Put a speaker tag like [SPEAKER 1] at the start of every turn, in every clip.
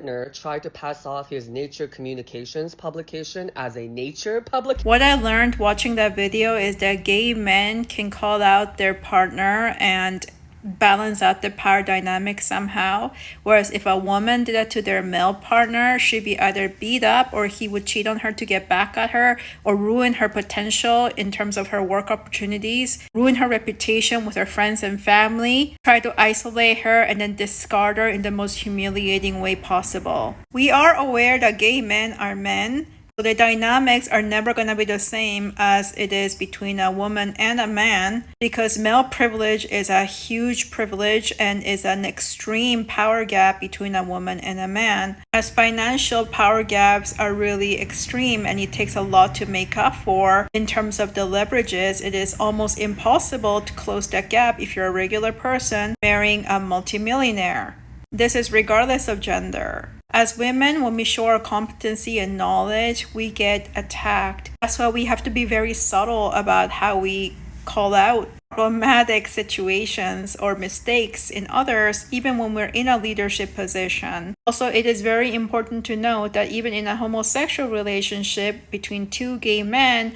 [SPEAKER 1] partner tried to pass off his Nature Communications publication as a Nature publication.
[SPEAKER 2] What I learned watching that video is that gay men can call out their partner and balance out the power dynamic somehow. Whereas if a woman did that to their male partner, she'd be either beat up or he would cheat on her to get back at her or ruin her potential in terms of her work opportunities, ruin her reputation with her friends and family, try to isolate her, and then discard her in the most humiliating way possible. We are aware that gay men are men. So the dynamics are never going to be the same as it is between a woman and a man, because male privilege is a huge privilege and is an extreme power gap between a woman and a man. As financial power gaps are really extreme and it takes a lot to make up for in terms of the leverages, it is almost impossible to close that gap if you're a regular person marrying a multimillionaire. This is regardless of gender. As women, when we show our competency and knowledge, we get attacked. That's why we have to be very subtle about how we call out problematic situations or mistakes in others, even when we're in a leadership position. Also, it is very important to note that even in a homosexual relationship between two gay men,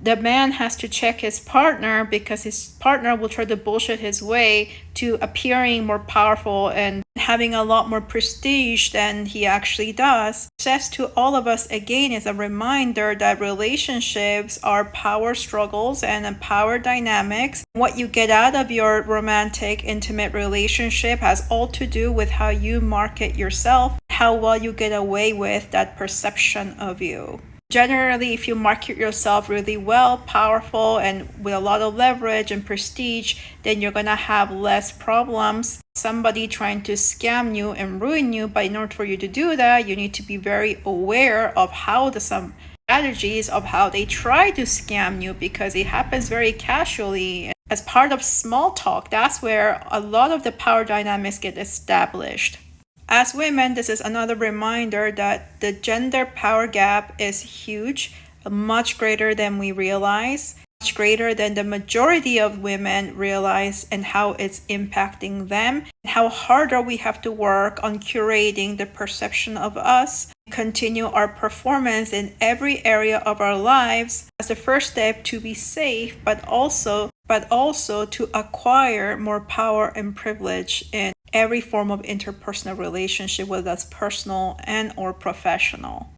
[SPEAKER 2] the man has to check his partner because his partner will try to bullshit his way to appearing more powerful and having a lot more prestige than he actually does. Says to all of us again is a reminder that relationships are power struggles and power dynamics. What you get out of your romantic, intimate relationship has all to do with how you market yourself, how well you get away with that perception of you. Generally, if you market yourself really well, powerful, and with a lot of leverage and prestige, then you're going to have less problems. Somebody trying to scam you and ruin you, but in order for you to do that, you need to be very aware of how some strategies of how they try to scam you, because it happens very casually. As part of small talk, that's where a lot of the power dynamics get established. As women, this is another reminder that the gender power gap is huge, much greater than we realize, much greater than the majority of women realize, and how it's impacting them, and how harder we have to work on curating the perception of us, continue our performance in every area of our lives as the first step to be safe, but also to acquire more power and privilege in every form of interpersonal relationship, whether that's personal and or professional.